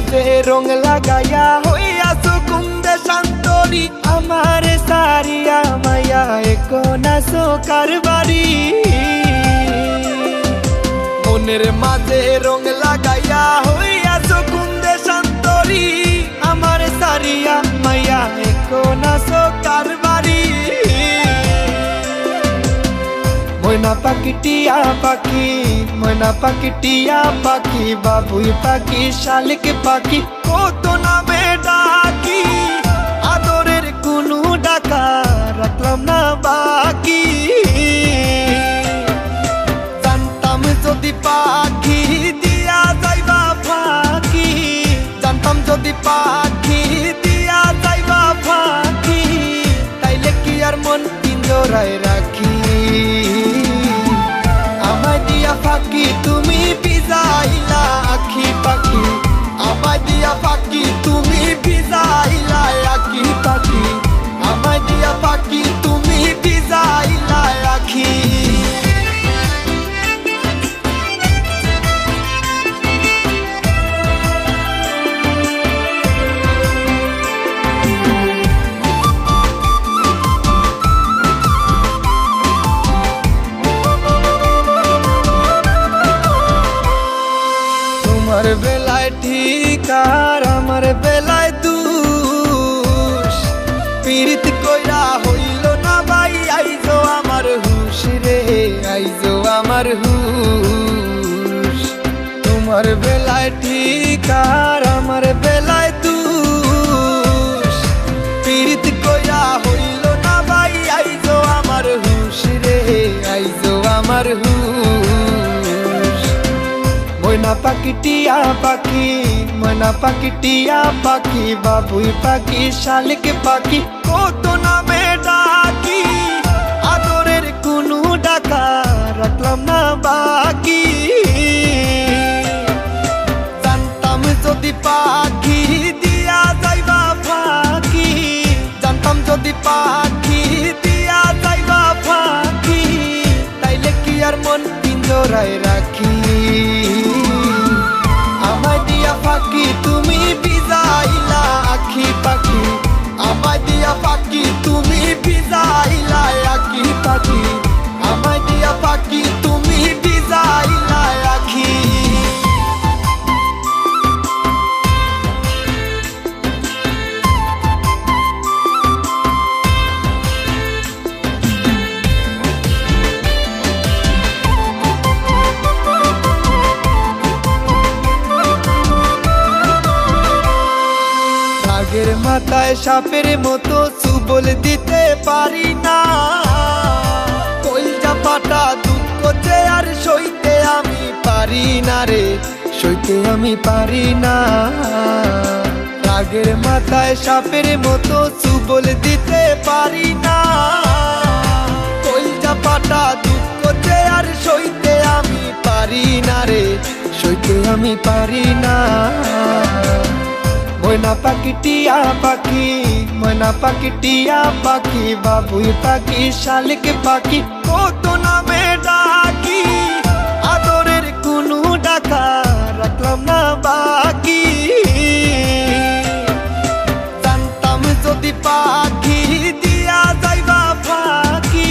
মাঝে রং লাগাইয়া হইয়াছো কুন্দে শান্তরি আমারে সারিয়া মায়া একোনা সোকার বাড়ি মনের মাঝে রং লাগাইয়া হইয়াছো কুন্দে শান্তরি আমারে সারিয়া মায়া একোনা সোকার বাড়ি ময়না পাখি টিয়া পাখি ময়না পাখি টিয়া পাখি বাবুই পাখি শালিক পাখি কত নামে ডাকি আদরের কোনো ডাকা রাখলাম না বাকি জানতাম যদি পাখি দিয়া যাইবা ফাঁকি জানতাম যদি পাখি দিয়া যাইবা ফাঁকি তাইলে কি আর মন পিঞ্জরায় রাখি ফাঁকি তুমি ভিজাইলা আখি পাখি আমায় দিয়া ফাঁকি তুমি ভিজাইলা আখি পাখি আমায় দিয়া ফাঁকি তুমি ভিজাইলা আখি আমার বেলায় ঠিক আর আমার বেলায় দুষ পীড়িত কইরা হইল না ভাই আইজো আমার হুশ রে আইজো আমার হুশ তোমার বেলায় ঠিক আর আমার বেলায় দুষ পীড়িত কইরা হইল না ভাই আইজো আমার হুশ রে আইজো আমার হুশ ময়না পাখি টিয়া পাখি ময়না পাখি টিয়া পাখি বাবুই পাখি শালিক পাখি কত নামে ডাকি আদরের কোনো ডাকা রাখলাম না বাকি জানতাম যদি পাখি দিয়া যাইবা ফাঁকি জানতাম যদি পাখি দিয়া যাইবা ফাঁকি তাইলে কি আর মন পিঞ্জরায় রাখি আমায় দিয়া ফাঁকি তুমি ভিজাইলা আখি পাখি আমায় দিয়া ফাঁকি তুমি ভিজাইলা আখি পাখি আমায় দিয়া ফাঁকি তুমি ভিজাইলা আখি রাগের মাথায় সাপের মতো সুবল দিতে পারি না কইজা পাটা দুঃখ যে আর সইতে আমি পারি না রে সইতে আমি পারি না রাগের মাথায় সাপের মতো সুবল দিতে পারি না কইজা পাটা দুঃখ যে আর সইতে আমি পারি না রে সইতে আমি পারি না ময়না পাখি টিয়া পাখি ময়না পাখি টিয়া পাখি বাবুই পাখি শালিক পাখি কত নামে ডাকি আদরের কোনো ডাকা রাখলাম না বাকি জানতাম যদি পাখি দিয়া যাইবা ফাঁকি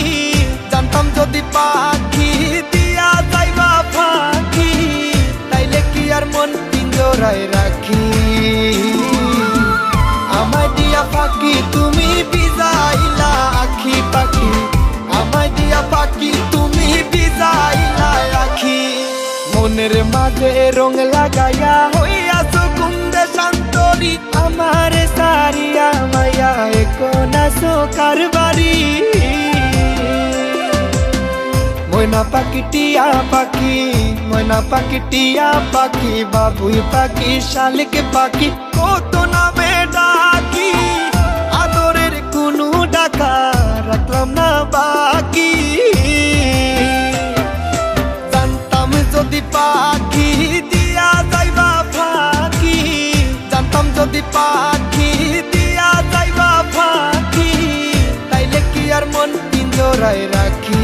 জানতাম যদি পাখি দিয়া যাইবা ফাঁকি তাইলে কি আর মন পিঞ্জরায় রাখি আমায় দিয়া ফাঁকি তুমি ভিজাইলা আখি পাখি আমায় দিয়া ফাঁকি তুমি ভিজাইলা আখি মনের মাঝে রং লাগাইয়া হইয়াছো কুন্দে শান্তরি আমারে সারিয়া মায়া একোনা সোকার বাড়ি ময়না পাখি টিয়া পাখি ময়না পাখি টিয়া পাখি বাবুই পাখি শালিক পাখি কত নামে ডাকি আদরের কোনো ডাকা রাখলাম না বাকি জানতাম যদি পাখি দিয়া যাইবা ফাঁকি জানতাম যদি পাখি দিয়া যাইবা ফাঁকি তাইলে কি আর মন পিঞ্জরায় রাখি